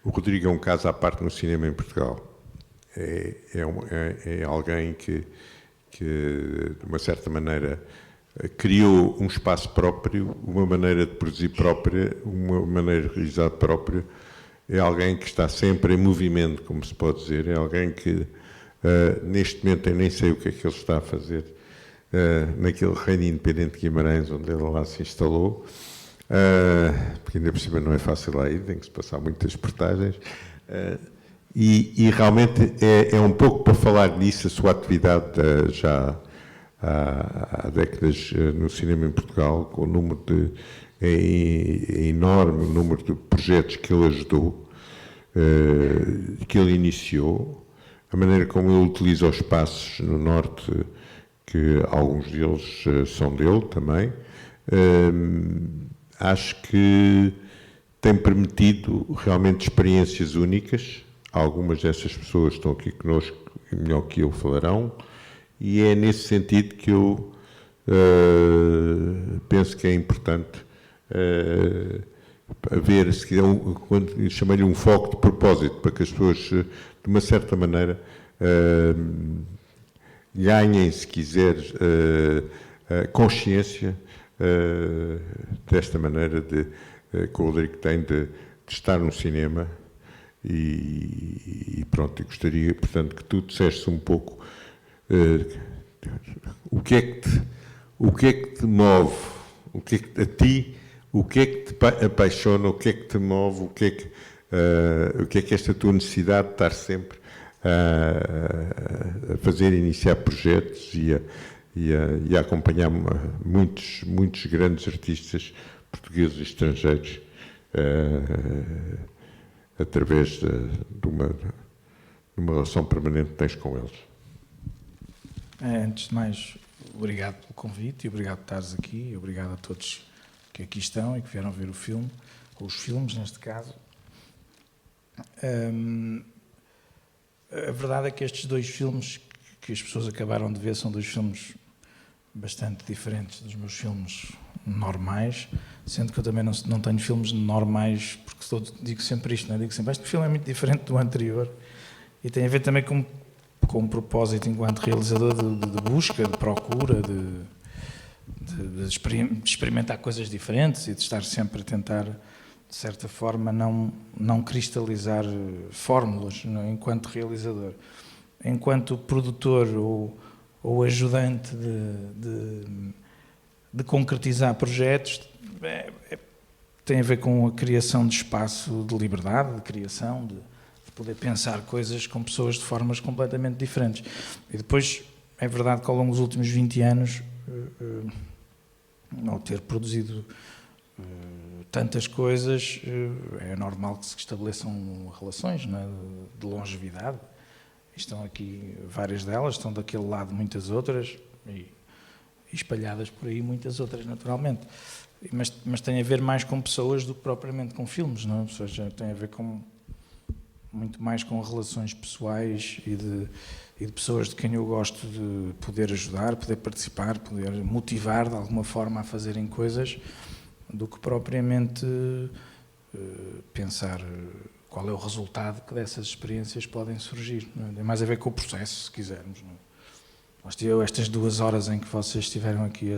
O Rodrigo é um caso à parte no cinema em Portugal. É alguém que, de uma certa maneira, criou um espaço próprio, uma maneira de produzir própria, uma maneira de realizar própria. É alguém que está sempre em movimento, como se pode dizer. É alguém que, neste momento, eu nem sei o que é que ele está a fazer naquele reino independente de Guimarães, onde ele lá se instalou. Porque ainda por cima não é fácil lá ir, tem que se passar muitas portagens. E realmente é um pouco para falar nisso, a sua atividade já há décadas no cinema em Portugal, com o número enorme número de projetos que ele ajudou, que ele iniciou, a maneira como ele utiliza os espaços no Norte, que alguns deles são dele também. Acho que tem permitido realmente experiências únicas. Algumas dessas pessoas estão aqui connosco e melhor que eu falarão, e é nesse sentido que eu penso que é importante haver, se quiser, quando chamei-lhe um foco de propósito, para que as pessoas, de uma certa maneira, ganhem, se quiser, consciência desta maneira que o Rodrigo tem de estar no cinema. E pronto, eu gostaria, portanto, que tu dissesse um pouco o que é que te move, a ti, o que é que te apaixona, o que é que te move, o que é que esta tua necessidade de estar sempre a fazer, iniciar projetos e a acompanhar muitos grandes artistas portugueses e estrangeiros através de uma relação permanente que tens com eles. Antes de mais, obrigado pelo convite e obrigado por estares aqui, obrigado a todos que aqui estão e que vieram ver o filme, ou os filmes neste caso. A verdade é que estes dois filmes que as pessoas acabaram de ver são dois filmes bastante diferentes dos meus filmes normais, sendo que eu também não tenho filmes normais, porque digo sempre isto, não é? Digo sempre, este filme é muito diferente do anterior e tem a ver também com um propósito enquanto realizador de busca, de procura, de experimentar coisas diferentes e de estar sempre a tentar, de certa forma, não cristalizar fórmulas, não é? Enquanto realizador. Enquanto produtor ou ajudante de concretizar projetos, tem a ver com a criação de espaço de liberdade, de criação, de poder pensar coisas com pessoas de formas completamente diferentes. E depois, é verdade que ao longo dos últimos 20 anos, ao ter produzido tantas coisas, é normal que se estabeleçam relações, não é? De longevidade. Estão aqui várias delas, estão daquele lado muitas outras, e espalhadas por aí muitas outras, naturalmente. Mas tem a ver mais com pessoas do que propriamente com filmes, não é? Ou seja, tem a ver muito mais com relações pessoais e de pessoas de quem eu gosto de poder ajudar, poder participar, poder motivar de alguma forma a fazerem coisas, do que propriamente pensar qual é o resultado que dessas experiências podem surgir. Não é? Tem mais a ver com o processo, se quisermos. Não é? Estas 2 horas em que vocês estiveram aqui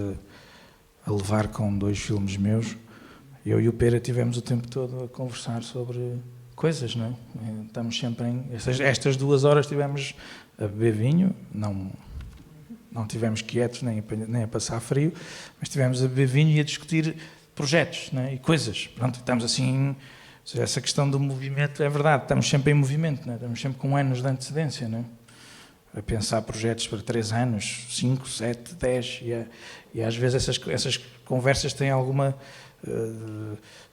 a levar com 2 filmes meus, eu e o Pera tivemos o tempo todo a conversar sobre coisas, não é? Estamos sempre estas 2 horas estivemos a beber vinho, não estivemos quietos nem a passar frio, mas estivemos a beber vinho e a discutir projetos, não é? E coisas. Pronto, estamos assim. Essa questão do movimento é verdade, estamos sempre em movimento, não é? Estamos sempre com anos de antecedência, não é? A pensar projetos para 3 anos, 5, 7, 10, e às vezes essas conversas têm alguma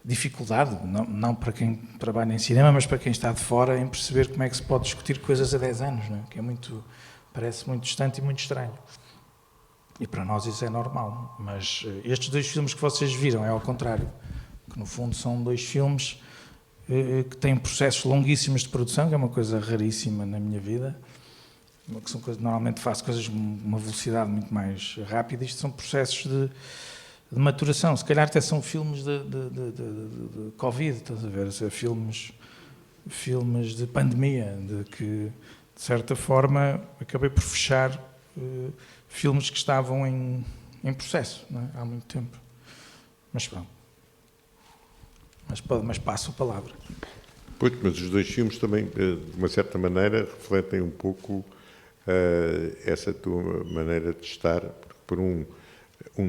dificuldade, não para quem trabalha em cinema, mas para quem está de fora, em perceber como é que se pode discutir coisas a 10 anos, não é? Que parece muito distante e muito estranho. E para nós isso é normal, mas estes 2 filmes que vocês viram é ao contrário, que no fundo são 2 filmes que têm processos longuíssimos de produção, que é uma coisa raríssima na minha vida, que são coisas, normalmente faço coisas com uma velocidade muito mais rápida. Isto são processos de maturação, se calhar até são filmes de Covid, estás a ver, filmes filmes de pandemia, de que, de certa forma, acabei por fechar filmes que estavam em processo, não é? Há muito tempo. Mas pronto. Mas passo a palavra. Pois, mas os dois filmes também, de uma certa maneira, refletem um pouco essa tua maneira de estar, porque por um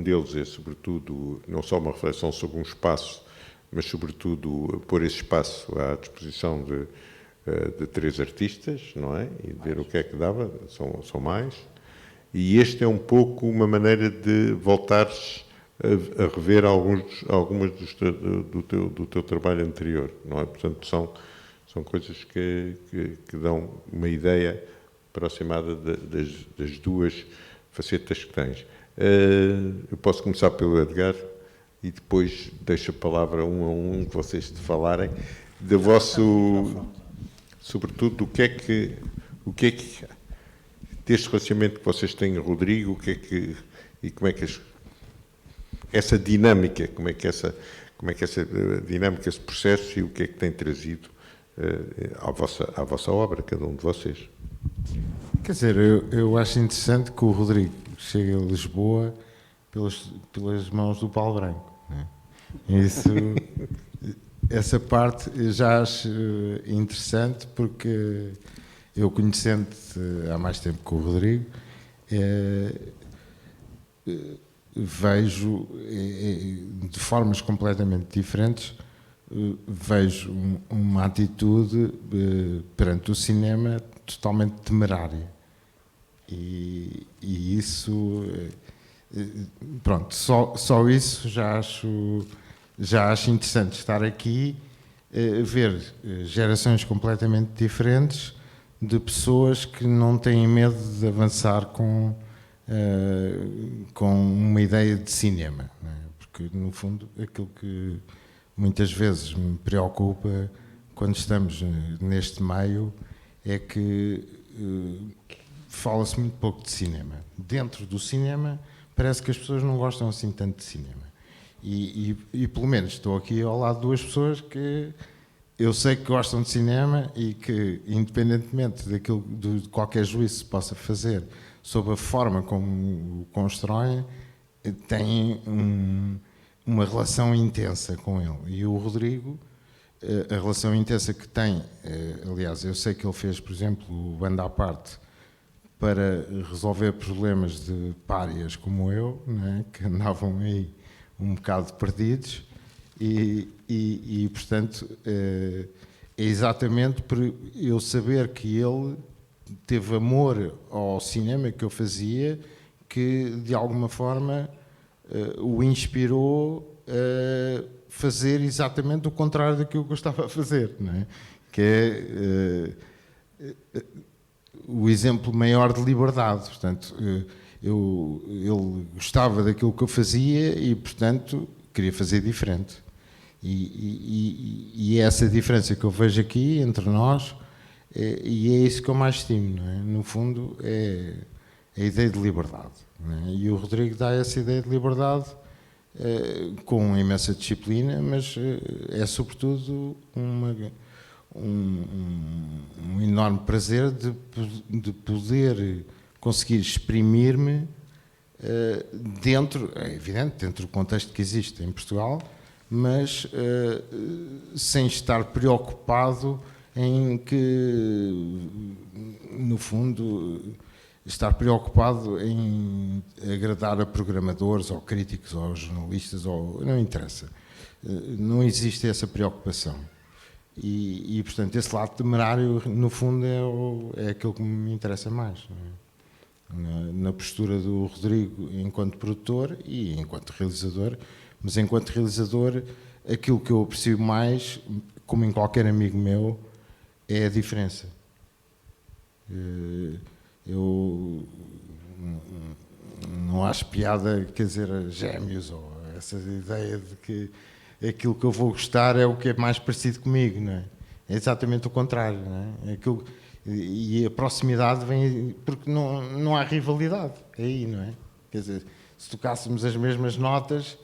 deles é, sobretudo, não só uma reflexão sobre um espaço, mas, sobretudo, pôr esse espaço à disposição de 3 artistas, não é? E ver o que é que dava, são mais. E este é um pouco uma maneira de voltares a rever algumas do teu trabalho anterior, não é? Portanto, são coisas que dão uma ideia aproximada das duas facetas que tens. Eu posso começar pelo Edgar e depois deixo a palavra um a um que vocês te falarem do vosso, sobretudo, do que é que deste relacionamento que vocês têm, Rodrigo, e como é que essa dinâmica, como é que essa dinâmica, esse processo, e o que é que tem trazido à vossa obra, cada um de vocês. Quer dizer, eu acho interessante que o Rodrigo chegue a Lisboa pelas mãos do Paulo Branco, né? Essa parte eu já acho interessante, porque eu, conhecendo-te há mais tempo que o Rodrigo, vejo de formas completamente diferentes, vejo uma atitude perante o cinema totalmente temerária. E isso, pronto, só isso já acho interessante estar aqui, ver gerações completamente diferentes de pessoas que não têm medo de avançar com uma ideia de cinema, não é? Porque, no fundo, aquilo que muitas vezes me preocupa quando estamos neste meio é que fala-se muito pouco de cinema. Dentro do cinema, parece que as pessoas não gostam assim tanto de cinema. E pelo menos estou aqui ao lado de 2 pessoas que eu sei que gostam de cinema e que, independentemente daquilo, de qualquer juízo se possa fazer sobre a forma como o constroem, têm uma relação intensa com ele. E o Rodrigo, a relação intensa que tem, aliás, eu sei que ele fez, por exemplo, o Banda à Parte para resolver problemas de párias como eu, né, que andavam aí um bocado perdidos, e portanto, é exatamente por eu saber que ele teve amor ao cinema que eu fazia, que de alguma forma o inspirou a fazer exatamente o contrário daquilo que eu estava a fazer, não é? Que é o exemplo maior de liberdade. Portanto, ele gostava daquilo que eu fazia e, portanto, queria fazer diferente. E é essa diferença que eu vejo aqui entre nós, e é isso que eu mais estimo, não é? No fundo, é a ideia de liberdade, não é? E o Rodrigo dá essa ideia de liberdade com imensa disciplina, mas é sobretudo um enorme prazer de poder conseguir exprimir-me dentro, é evidente, dentro do contexto que existe em Portugal, mas sem estar preocupado em que, no fundo, estar preocupado em agradar a programadores ou críticos ou jornalistas, ou não interessa. Não existe essa preocupação. E portanto, esse lado temerário, no fundo, é aquilo que me interessa mais, não é? Na postura do Rodrigo enquanto produtor e enquanto realizador. Mas enquanto realizador, aquilo que eu aprecio mais, como em qualquer amigo meu, é a diferença. Eu não acho piada, quer dizer, a gêmeos, ou essa ideia de que aquilo que eu vou gostar é o que é mais parecido comigo, não é? É exatamente o contrário, não é? E a proximidade vem porque não há rivalidade, é aí, não é? Quer dizer, se tocássemos as mesmas notas,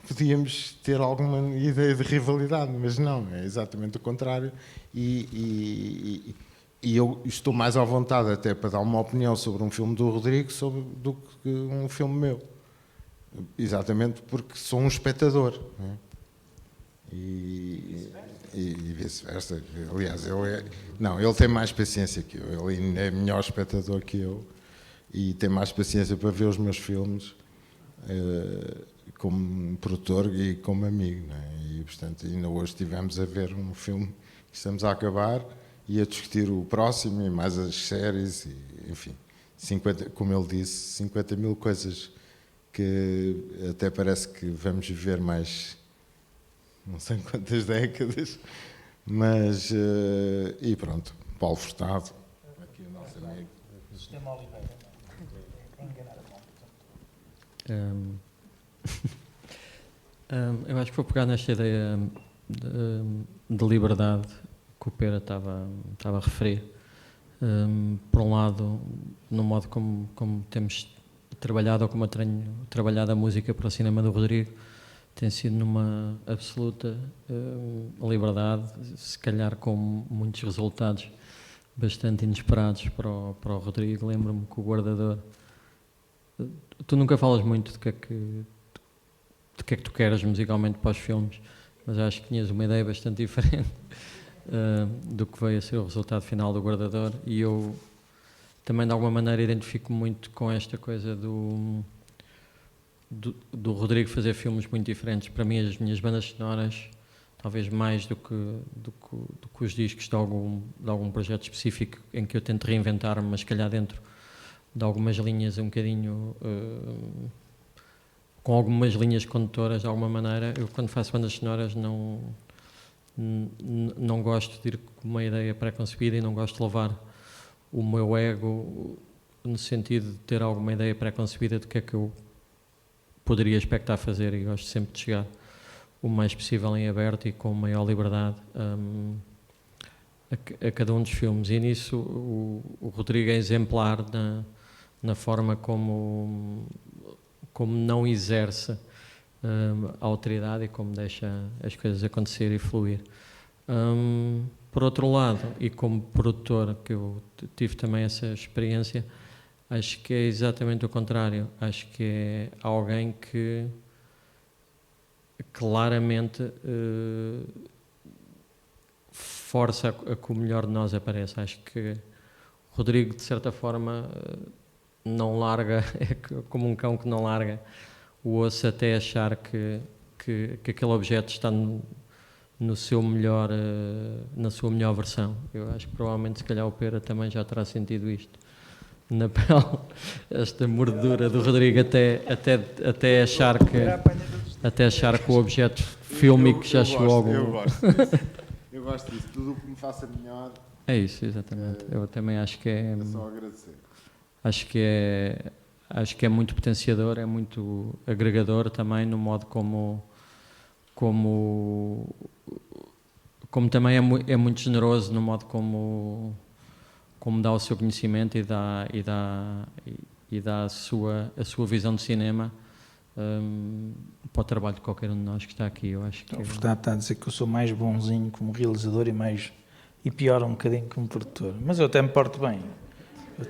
podíamos ter alguma ideia de rivalidade, mas não, é exatamente o contrário. E eu estou mais à vontade até para dar uma opinião sobre um filme do Rodrigo do que um filme meu. Exatamente porque sou um espectador. Não é? E vice-versa. Aliás, ele tem mais paciência que eu. Ele é melhor espectador que eu e tem mais paciência para ver os meus filmes como produtor e como amigo. Não é? E, portanto, ainda hoje estivemos a ver um filme que estamos a acabar e a discutir o próximo e mais as séries. E, enfim, 50, como ele disse, 50 mil coisas que até parece que vamos viver mais não sei quantas décadas, mas e pronto, Paulo Furtado, aqui o nosso amigo. Sistema Oliveira, enganar a eu acho que vou pegar nesta ideia de liberdade que o Pera estava a referir. Por um lado, no modo como temos trabalhado, ou como eu tenho trabalhado a música para o cinema do Rodrigo, tem sido numa absoluta liberdade, se calhar com muitos resultados bastante inesperados para o Rodrigo. Lembro-me que o Guardador... Tu nunca falas muito de que é que tu queres musicalmente para os filmes, mas acho que tinhas uma ideia bastante diferente do que veio a ser o resultado final do Guardador, e eu também de alguma maneira identifico muito com esta coisa do Rodrigo fazer filmes muito diferentes. Para mim, as minhas bandas sonoras, talvez mais do que os discos de algum projeto específico em que eu tento reinventar-me, mas se calhar dentro de algumas linhas um bocadinho com algumas linhas condutoras de alguma maneira. Eu, quando faço bandas sonoras, não gosto de ir com uma ideia pré-concebida e não gosto de levar o meu ego no sentido de ter alguma ideia pré-concebida do que é que eu poderia expectar fazer, e gosto sempre de chegar o mais possível em aberto e com maior liberdade a cada um dos filmes. E nisso o Rodrigo é exemplar na forma como não exerce a autoridade e como deixa as coisas acontecer e fluir. Por outro lado, e como produtor, que eu tive também essa experiência, acho que é exatamente o contrário. Acho que é alguém que claramente força a que o melhor de nós apareça. Acho que o Rodrigo, de certa forma, não larga, é como um cão que não larga o osso até achar que aquele objeto está na sua melhor versão. Eu acho que provavelmente, se calhar, o Pera também já terá sentido isto na pele, esta mordedura do Rodrigo até achar que o objeto fílmico já chegou ao algum... Eu gosto disso, tudo o que me faça melhor. É isso, exatamente. Eu também acho que é só agradecer. Acho que é muito potenciador, é muito agregador também no modo como também é muito generoso no modo como dá o seu conhecimento e dá a sua visão de cinema para o trabalho de qualquer um de nós que está aqui. Eu acho que a verdade está a dizer que eu sou mais bonzinho como realizador e pior um bocadinho como produtor, mas eu até me porto bem.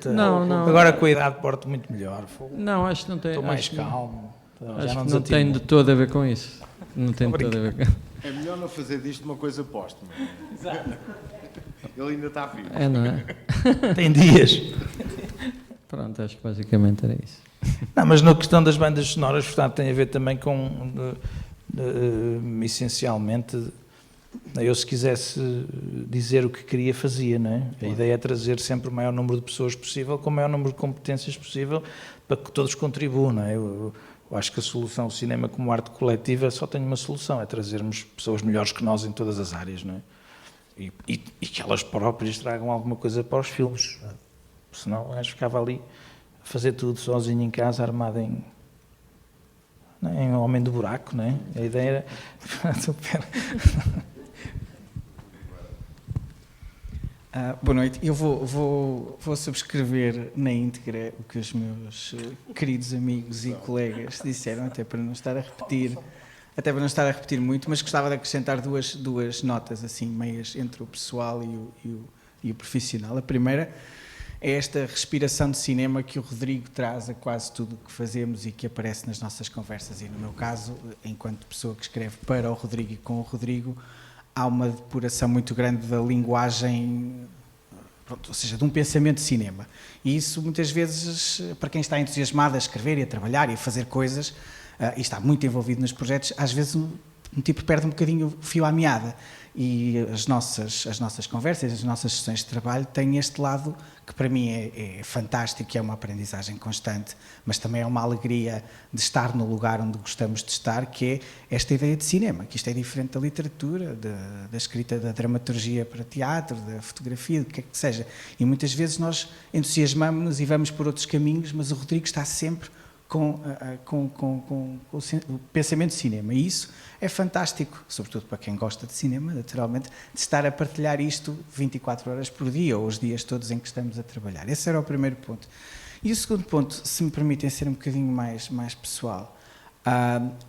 Não. Agora com a idade porto muito melhor. Não, acho que não tem. Estou mais calmo. Acho que não tem de todo a ver com isso. Não tem de todo a ver com isso. É melhor não fazer disto uma coisa póstuma. Exato. Ele ainda está vivo. É, não é? Tem dias. Pronto, acho que basicamente era isso. Não, mas na questão das bandas sonoras, portanto, tem a ver também com, essencialmente, eu se quisesse dizer o que queria, fazia, não é? A ideia é trazer sempre o maior número de pessoas possível, com o maior número de competências possível, para que todos contribuam, não é? Eu acho que a solução do cinema como arte coletiva só tem uma solução, é trazermos pessoas melhores que nós em todas as áreas, não é? E que elas próprias tragam alguma coisa para os filmes. Senão o gajo ficava ali a fazer tudo sozinho em casa, armado em homem do buraco, não é? A ideia era... Boa noite. Eu vou subscrever na íntegra o que os meus queridos amigos e colegas disseram, até para não estar a repetir até para não estar a repetir muito, mas gostava de acrescentar duas notas, assim, meias entre o pessoal e o profissional. A primeira é esta respiração de cinema que o Rodrigo traz a quase tudo o que fazemos e que aparece nas nossas conversas. E no meu caso, enquanto pessoa que escreve para o Rodrigo e com o Rodrigo, há uma depuração muito grande da linguagem, pronto, ou seja, de um pensamento de cinema. E isso, muitas vezes, para quem está entusiasmado a escrever e a trabalhar e a fazer coisas, e está muito envolvido nos projetos, às vezes um tipo perde um bocadinho o fio à meada. E as nossas conversas, as nossas sessões de trabalho têm este lado que para mim é fantástico, que é uma aprendizagem constante, mas também é uma alegria de estar no lugar onde gostamos de estar, que é esta ideia de cinema, que isto é diferente da literatura, da escrita da dramaturgia para teatro, da fotografia, do que é que seja. E muitas vezes nós entusiasmamos-nos e vamos por outros caminhos, mas o Rodrigo está sempre com o pensamento de cinema. E isso é fantástico, sobretudo para quem gosta de cinema, naturalmente, de estar a partilhar isto 24 horas por dia, ou os dias todos em que estamos a trabalhar. Esse era o primeiro ponto. E o segundo ponto, se me permitem ser um bocadinho mais pessoal,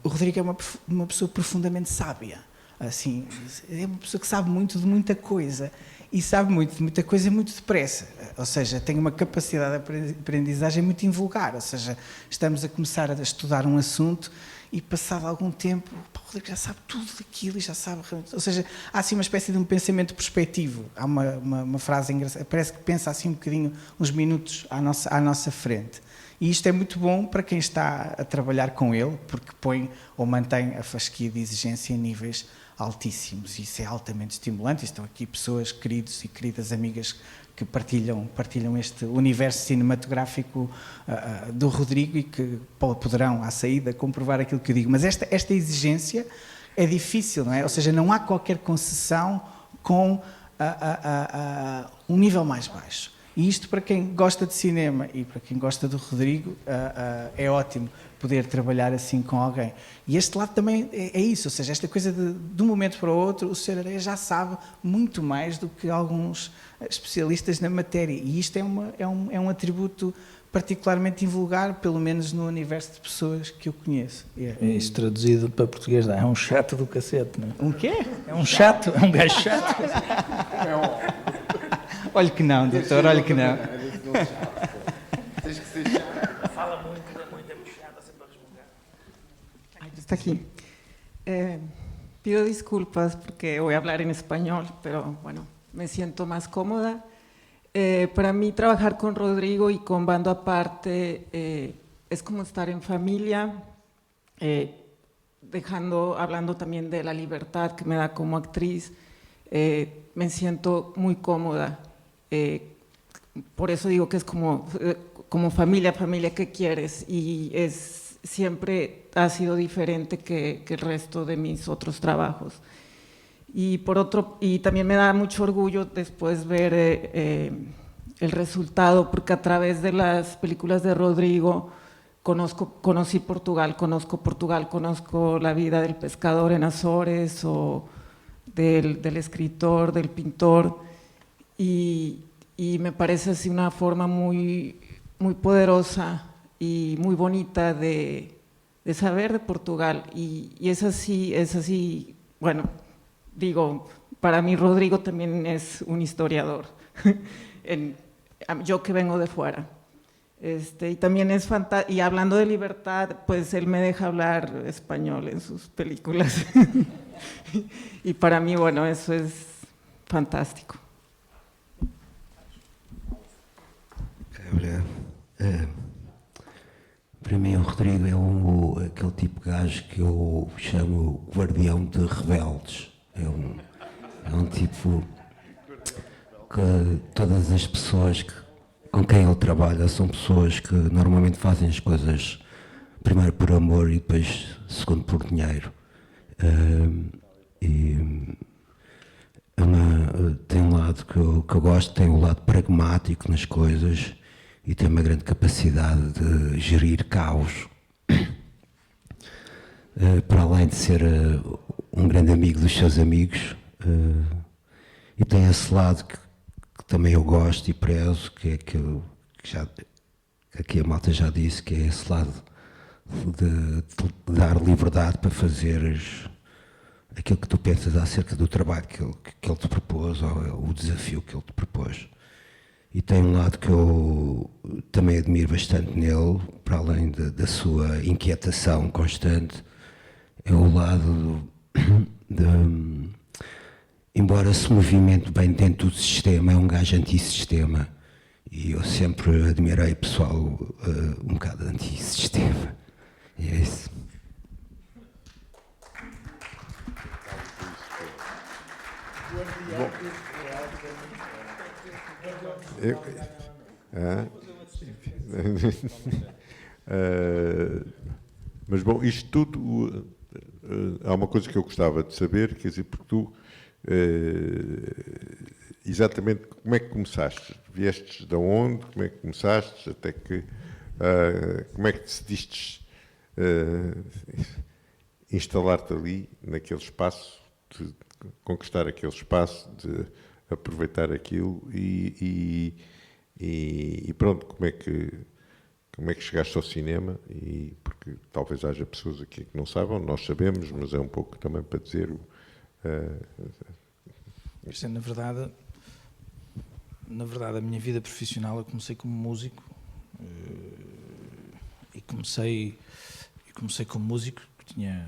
o Rodrigo é uma pessoa profundamente sábia. Assim, é uma pessoa que sabe muito de muita coisa. E sabe muito de muita coisa muito depressa, ou seja, tem uma capacidade de aprendizagem muito invulgar, ou seja, estamos a começar a estudar um assunto e passado algum tempo, o Rodrigo já sabe tudo daquilo e já sabe, ou seja, há assim uma espécie de um pensamento perspectivo, há uma frase engraçada, parece que pensa assim um bocadinho, uns minutos à nossa frente. E isto é muito bom para quem está a trabalhar com ele, porque põe ou mantém a fasquia de exigência em níveis altíssimos. Isso é altamente estimulante. Estão aqui pessoas, queridos e queridas amigas, que partilham este universo cinematográfico do Rodrigo e que poderão, à saída, comprovar aquilo que eu digo. Mas esta exigência é difícil, não é? Ou seja, não há qualquer concessão com um nível mais baixo. E isto, para quem gosta de cinema e para quem gosta do Rodrigo, é ótimo poder trabalhar assim com alguém. E este lado também é isso, ou seja, esta coisa de um momento para o outro, o Sr. Areia já sabe muito mais do que alguns especialistas na matéria. E isto é um atributo particularmente invulgar, pelo menos no universo de pessoas que eu conheço. Isso traduzido para português é um chato do cacete, não é? Um quê? É um chato, é um gajo chato. Olha que não, doutor, olha que não. Tens que ser chato. Fala muito, é muito chato, sempre a resmungar. Está aquí. Pido disculpas porque voy a hablar en español, pero bueno, me siento más cómoda. Para mí trabajar con Rodrigo y con Bando Aparte es como estar en familia, hablando también de la libertad que me da como actriz, me siento muy cómoda. Por eso digo que es como familia, ¿qué quieres? Y siempre ha sido diferente que el resto de mis otros trabajos. Y también me da mucho orgullo después ver el resultado, porque a través de las películas de Rodrigo conocí Portugal, conozco la vida del pescador en Azores o del escritor, del pintor, y me parece así una forma muy, muy poderosa y muy bonita de saber de Portugal, y es así, bueno, digo, para mí Rodrigo también es un historiador, yo que vengo de fuera. Y también es fantástico, y hablando de libertad, pues él me deja hablar español en sus películas. Y para mí, bueno, eso es fantástico. Obrigado. Para mim, o Rodrigo é aquele tipo de gajo que eu chamo guardião de rebeldes. É um tipo que todas as pessoas com quem ele trabalha são pessoas que normalmente fazem as coisas primeiro por amor e depois segundo por dinheiro. Tem um lado que eu gosto, tem um lado pragmático nas coisas e tem uma grande capacidade de gerir caos. Para além de ser um grande amigo dos seus amigos, e tem esse lado que também eu gosto e prezo, que é aquilo que aqui a malta já disse, que é esse lado de dar liberdade para fazeres aquilo que tu pensas acerca do trabalho que ele te propôs, ou o desafio que ele te propôs. E tem um lado que eu também admiro bastante nele, para além da sua inquietação constante, é o lado embora se movimente bem dentro do sistema, é um gajo antissistema. E eu sempre admirei pessoal um bocado antissistema. E é isso. Mas bom, isto tudo, há uma coisa que eu gostava de saber, quer dizer, porque tu, exatamente, como é que começaste? Viestes de onde? Como é que começaste? Até que, como é que decidiste instalar-te ali, naquele espaço, de conquistar aquele espaço, de aproveitar aquilo e pronto, como é que chegaste ao cinema? E porque talvez haja pessoas aqui que não saibam, nós sabemos, mas é um pouco também para dizer Isto é, na verdade, a minha vida profissional, eu comecei como músico e comecei como músico que tinha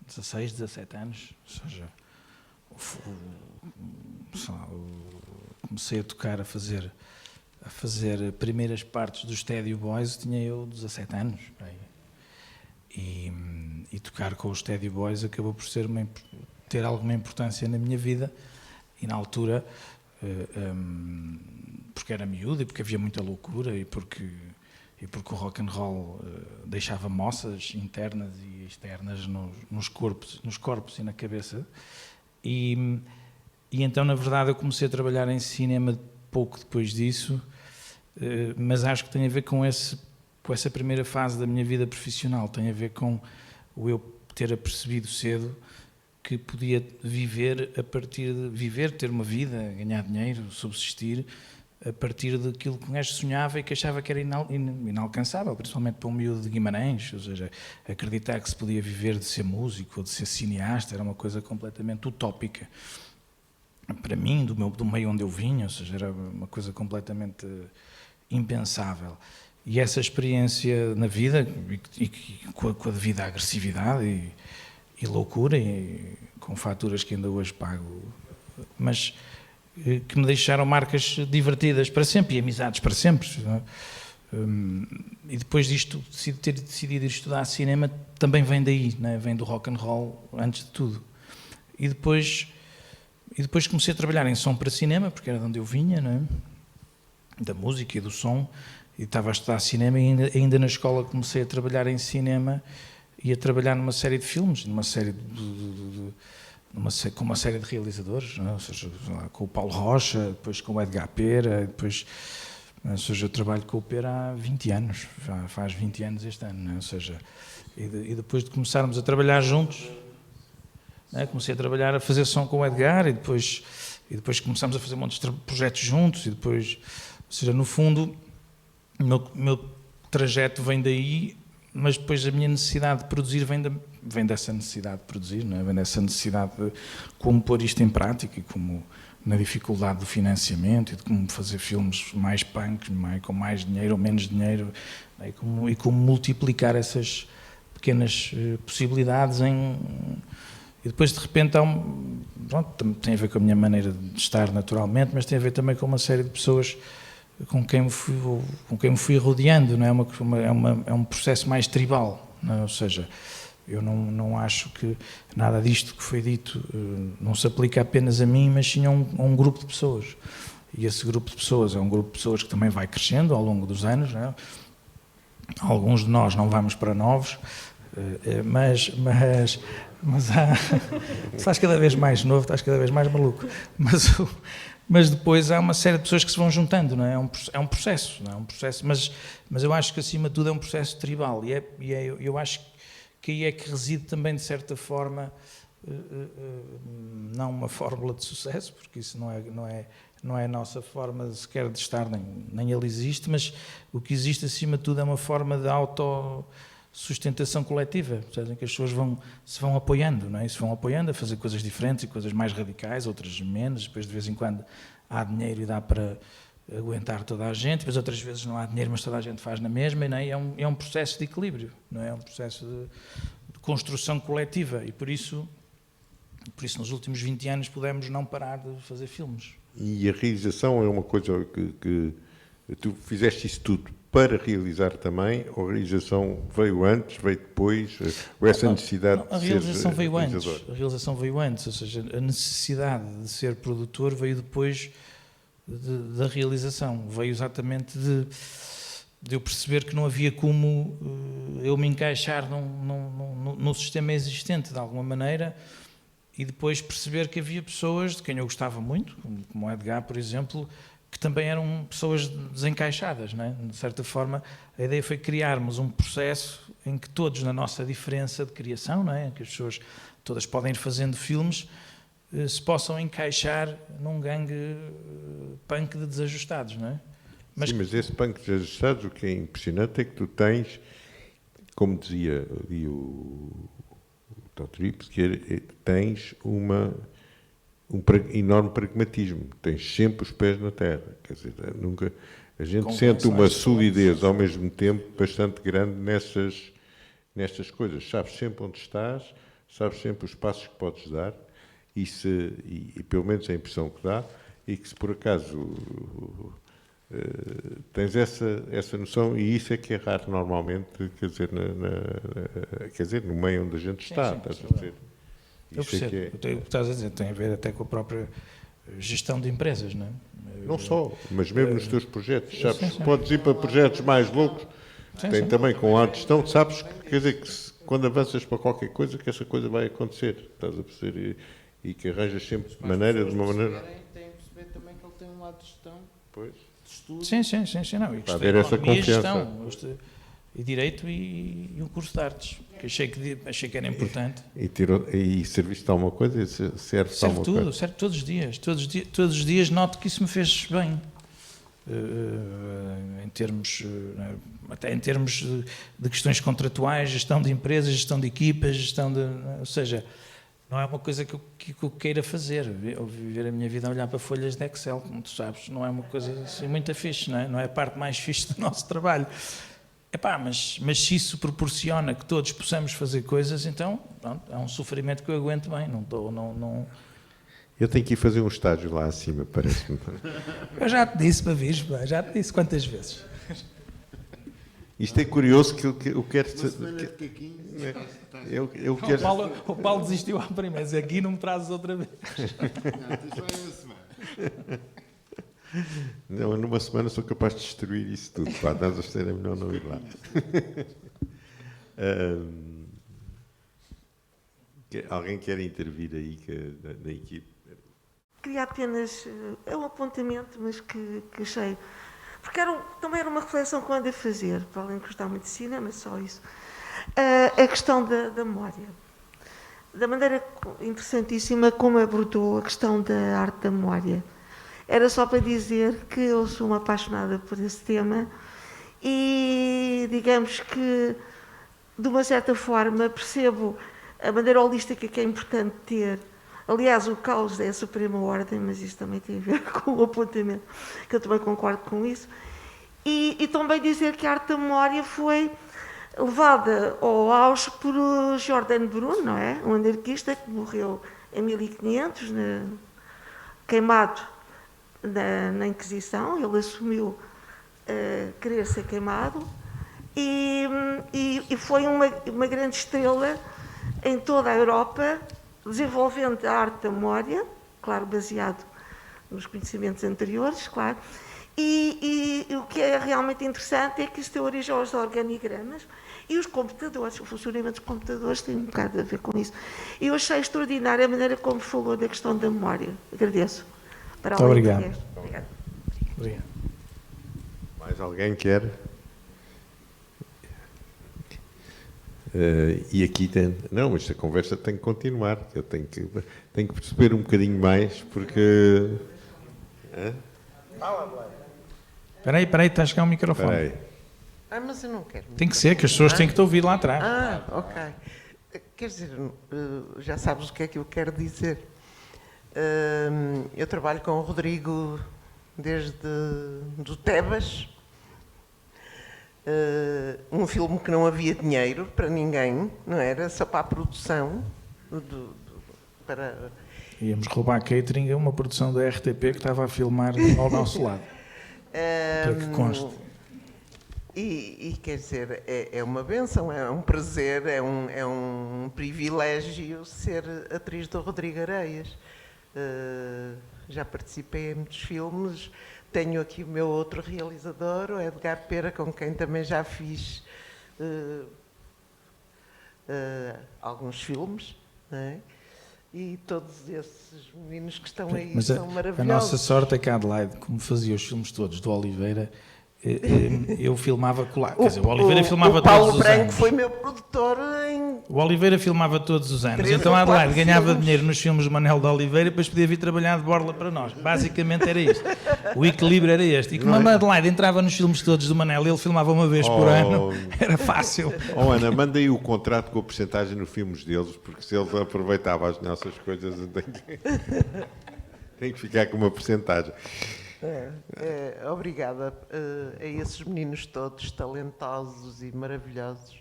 16, 17 anos, ou seja, comecei a tocar, a fazer primeiras partes dos Stadio Boys, tinha eu 17 anos. E tocar com os Stadio Boys acabou por ter alguma importância na minha vida, e na altura, porque era miúdo e porque havia muita loucura e porque o rock and roll deixava moças internas e externas nos corpos e na cabeça. E então, na verdade, eu comecei a trabalhar em cinema pouco depois disso, mas acho que tem a ver com essa primeira fase da minha vida profissional, tem a ver com o eu ter apercebido cedo que podia viver ter uma vida, ganhar dinheiro, subsistir, a partir daquilo que um gajo sonhava e que achava que era inalcançável, principalmente para um miúdo de Guimarães, ou seja, acreditar que se podia viver de ser músico ou de ser cineasta era uma coisa completamente utópica. Para mim, do meio onde eu vinha, ou seja, era uma coisa completamente impensável. E essa experiência na vida, e com a devida agressividade e loucura, e com faturas que ainda hoje pago, mas que me deixaram marcas divertidas para sempre e amizades para sempre. E depois disto, ter decidido ir estudar cinema também vem daí, não é? Vem do rock and roll antes de tudo. E depois comecei a trabalhar em som para cinema, porque era de onde eu vinha, não é? Da música e do som, e estava a estudar cinema, e ainda na escola comecei a trabalhar em cinema e a trabalhar numa série de filmes, com uma série de realizadores, não é? Ou seja, com o Paulo Rocha, depois com o Edgar Pera, depois, ou seja, eu trabalho com o Pera há 20 anos, já faz 20 anos este ano, não é? Ou seja, e depois de começarmos a trabalhar juntos, não é? Comecei a trabalhar, a fazer som com o Edgar, e depois começámos a fazer um monte de projetos juntos, e depois, ou seja, no fundo, o meu trajeto vem daí, mas depois a minha necessidade de produzir vem dessa necessidade de produzir, não é? Vem dessa necessidade de como pôr isto em prática, e como na dificuldade do financiamento, e de como fazer filmes mais punk, com mais dinheiro ou menos dinheiro, é? E como multiplicar essas pequenas possibilidades e depois de repente pronto, tem a ver com a minha maneira de estar naturalmente, mas tem a ver também com uma série de pessoas com quem me fui rodeando, não é? É um processo mais tribal, não é? Ou seja, eu não acho que nada disto que foi dito não se aplica apenas a mim, mas sim a um grupo de pessoas. E esse grupo de pessoas é um grupo de pessoas que também vai crescendo ao longo dos anos, não é? Alguns de nós não vamos para novos, mas estás cada vez mais novo, estás cada vez mais maluco. Mas depois há uma série de pessoas que se vão juntando, não é? É um processo, não é? Um processo, mas eu acho que acima de tudo é um processo tribal, eu acho que aí é que reside também, de certa forma, não uma fórmula de sucesso, porque isso não é a nossa forma sequer de estar, nem ele existe, mas o que existe acima de tudo é uma forma de sustentação coletiva, portanto, em que as pessoas se vão apoiando, não é? E se vão apoiando a fazer coisas diferentes e coisas mais radicais, outras menos, depois de vez em quando há dinheiro e dá para aguentar toda a gente, depois outras vezes não há dinheiro, mas toda a gente faz na mesma, não é? É um processo de equilíbrio, não é? É um processo de construção coletiva e por isso nos últimos 20 anos pudemos não parar de fazer filmes. E a realização é uma coisa que tu fizeste isso tudo para realizar também, ou a realização veio antes, veio depois, ou essa necessidade a de realização ser veio realizador? antes. A realização veio antes, ou seja, a necessidade de ser produtor veio depois da realização. Veio exatamente de eu perceber que não havia como eu me encaixar no sistema existente de alguma maneira e depois perceber que havia pessoas de quem eu gostava muito, como o Edgar, por exemplo, que também eram pessoas desencaixadas, não é? De certa forma, a ideia foi criarmos um processo em que todos, na nossa diferença de criação, não é? Que as pessoas todas podem ir fazendo filmes, se possam encaixar num gangue punk de desajustados, não é? Sim, mas esse punk de desajustados, o que é impressionante é que tu tens, como dizia ali o Todd Trips, que tens um enorme pragmatismo, tens sempre os pés na terra, quer dizer, nunca, a gente sente uma solidez ao mesmo tempo bastante grande nestas coisas, sabes sempre onde estás, sabes sempre os passos que podes dar e pelo menos a impressão que dá, e que se por acaso tens essa noção, e isso é que é raro normalmente, quer dizer, no meio onde a gente está, estás a dizer. Eu percebo, o que estás a dizer tem a ver até com a própria gestão de empresas, não é? Não só, mas mesmo nos teus projetos, sabes, podes ir para projetos mais loucos, tem também com a gestão, sabes, quer dizer, que quando avanças para qualquer coisa, que essa coisa vai acontecer, estás a perceber, e que arranjas sempre de uma maneira... Tem que perceber também que ele tem um lado de gestão, pois. de estudo. Sim, não, e para haver essa confiança. E Direito e um curso de Artes, que achei que era importante. E serviste a alguma coisa? Serve alguma tudo, coisa? serve todos os dias. Todos os dias noto que isso me fez bem. Em termos, até em termos de questões contratuais, gestão de empresas, gestão de equipas, ou seja, não é uma coisa que eu queira fazer. Eu viver a minha vida a olhar para folhas de Excel, como tu sabes, não é uma coisa assim muito fixe, não é? Não é a parte mais fixe do nosso trabalho. Mas se isso proporciona que todos possamos fazer coisas, então pronto, é um sofrimento que eu aguento bem. Não. Eu tenho que ir fazer um estágio lá acima, parece-me. Eu já te disse para vir, já te disse quantas vezes. Isto é curioso que eu quero... O Paulo desistiu à primeira, mas aqui não me trazes outra vez. Não, numa semana sou capaz de destruir isso tudo. Pá, estás a ser, é melhor não ir lá. Alguém quer intervir aí da equipe? Queria apenas, é um apontamento, mas que achei, porque também era uma reflexão que eu ando a fazer, para além de gostar muito de cinema, só isso, a questão da memória. Da maneira interessantíssima como abordou a questão da arte da memória. Era só para dizer que eu sou uma apaixonada por esse tema e, digamos que, de uma certa forma, percebo a maneira holística que é importante ter. Aliás, o caos é a suprema ordem, mas isso também tem a ver com o apontamento, que eu também concordo com isso. E também dizer que a arte da memória foi levada ao auge por Jordan Bruno, não é? Um anarquista que morreu em 1500, queimado na Inquisição. Ele assumiu querer ser queimado e foi uma grande estrela em toda a Europa, desenvolvendo a arte da memória, claro, baseado nos conhecimentos anteriores, claro, e o que é realmente interessante é que isso deu origem aos organigramas e os computadores, o funcionamento dos computadores tem um bocado a ver com isso. E eu achei extraordinária a maneira como falou da questão da memória. Agradeço. Muito obrigado. Obrigado. Mais alguém quer? E aqui tem... Não, mas a conversa tem que continuar. Eu tenho que perceber um bocadinho mais, porque... Espera aí, está a chegar o microfone. Espera aí. Mas eu não quero. Tem que ser, que as pessoas têm que te ouvir lá atrás. Ok. Quer dizer, já sabes o que é que eu quero dizer. Eu trabalho com o Rodrigo desde do Tebas. Um filme que não havia dinheiro para ninguém, não era? Só para a produção. Íamos roubar catering a uma produção da RTP que estava a filmar ao nosso lado. Para que conste. E quer dizer, é uma benção, é um prazer, é um privilégio ser atriz do Rodrigo Areias. Já participei em muitos filmes, tenho aqui o meu outro realizador, o Edgar Pera, com quem também já fiz alguns filmes, não é? E todos esses meninos que estão aí são maravilhosos. A nossa sorte é que a Adelaide, como fazia os filmes todos do Oliveira, eu filmava colar. Quer dizer, o Oliveira filmava todos os anos. O Paulo Branco foi meu produtor em... O Oliveira filmava todos os anos. Então a Adelaide ganhava dinheiro nos filmes do Manel de Oliveira e depois podia vir trabalhar de borla para nós. Basicamente era isto. O equilíbrio era este. E como a Adelaide entrava nos filmes todos do Manel, ele filmava uma vez por ano, era fácil. Ana, manda aí o contrato com a porcentagem nos filmes deles, porque se ele aproveitava as nossas coisas, tem que ficar com uma porcentagem. Obrigada a esses meninos todos talentosos e maravilhosos.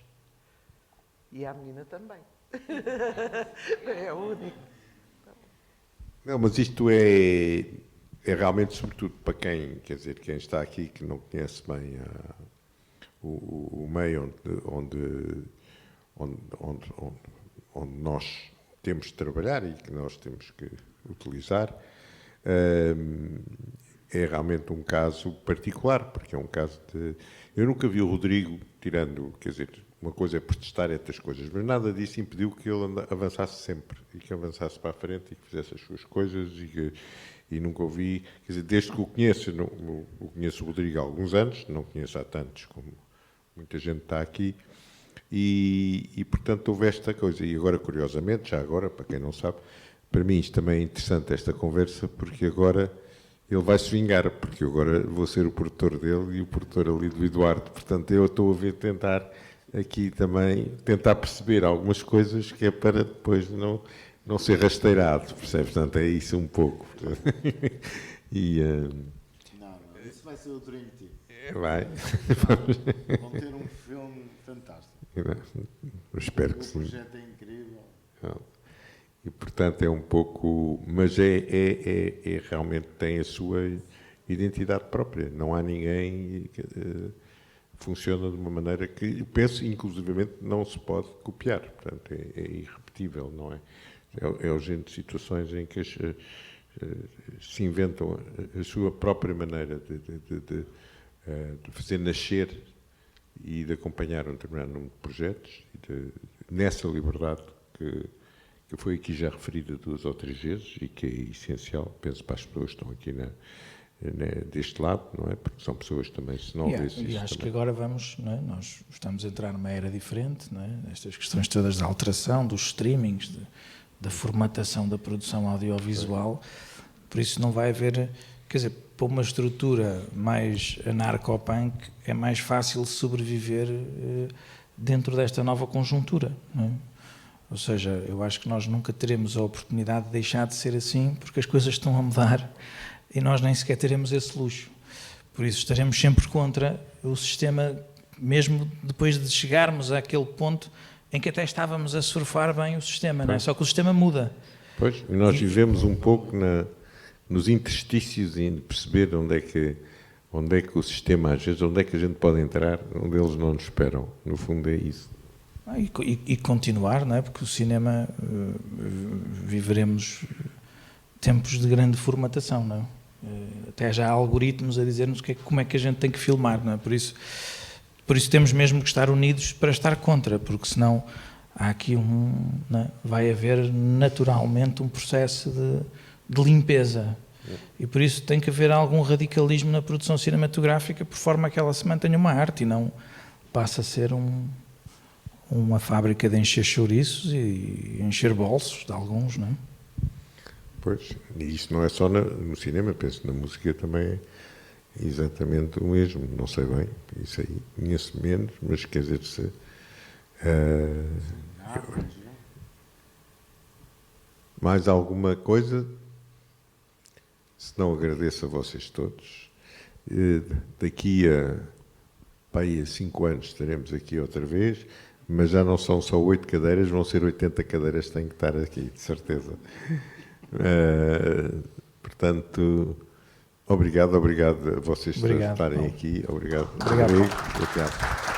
E à menina também. É o único. Não, mas isto é realmente, sobretudo para quem está aqui, que não conhece bem o meio onde nós temos de trabalhar e que nós temos que utilizar. É realmente um caso particular, porque é um caso de... Eu nunca vi o Rodrigo tirando, uma coisa é protestar outras coisas, mas nada disso impediu que ele avançasse sempre, e que avançasse para a frente e que fizesse as suas coisas, e nunca ouvi... desde que o conheço, conheço o Rodrigo há alguns anos, não conheço há tantos como muita gente está aqui, e portanto houve esta coisa. E agora, curiosamente, já agora, para quem não sabe, para mim isto também é interessante, esta conversa, porque agora... Ele vai se vingar, porque eu agora vou ser o produtor dele e o produtor ali do Eduardo. Portanto, eu estou a tentar aqui também, tentar perceber algumas coisas que é para depois não ser rasteirado, percebes? Portanto, é isso um pouco. Não, isso vai ser o Dream Team. Vai. Vão ter um filme fantástico. Eu espero que sim. O projeto é incrível. E, portanto, é um pouco... Mas realmente tem a sua identidade própria. Não há ninguém que funciona de uma maneira que, penso, inclusivamente, não se pode copiar. Portanto, é irrepetível, não é? É o género de situações em que se inventam a sua própria maneira de fazer nascer e de acompanhar um determinado número de projetos, nessa liberdade que foi aqui já referida 2 ou 3 vezes e que é essencial, penso, para as pessoas que estão aqui deste lado, não é? Porque são pessoas também, se não houvesse isso. E acho também. que agora vamos, não é? Nós estamos a entrar numa era diferente, não é? Estas questões todas da alteração, dos streamings, da formatação da produção audiovisual, por isso não vai haver, quer dizer, para uma estrutura mais anarco-punk é mais fácil sobreviver dentro desta nova conjuntura, não é? Ou seja, eu acho que nós nunca teremos a oportunidade de deixar de ser assim, porque as coisas estão a mudar e nós nem sequer teremos esse luxo. Por isso estaremos sempre contra o sistema, mesmo depois de chegarmos àquele ponto em que até estávamos a surfar bem o sistema, não é? Só que o sistema muda. Pois, e nós vivemos um pouco nos interstícios e perceber onde é que o sistema, às vezes, onde é que a gente pode entrar, onde eles não nos esperam. No fundo é isso. E continuar, não é? Porque o cinema viveremos tempos de grande formatação, não é? Até já há algoritmos a dizer-nos como é que a gente tem que filmar, não é? Por isso temos mesmo que estar unidos para estar contra, porque senão há aqui não é? Vai haver naturalmente um processo de limpeza. E por isso tem que haver algum radicalismo na produção cinematográfica, por forma que ela se mantenha uma arte e não passe a ser uma fábrica de encher chouriços e encher bolsos de alguns, não é? Pois, e isso não é só no cinema, penso na música também exatamente o mesmo, não sei bem, isso aí conheço menos, mas quer dizer, mais alguma coisa? Se não, agradeço a vocês todos. Daqui a 5 anos estaremos aqui outra vez, mas já não são só 8 cadeiras, vão ser 80 cadeiras que têm que estar aqui, de certeza. Portanto, obrigado a vocês estarem aqui. Obrigado. Obrigado.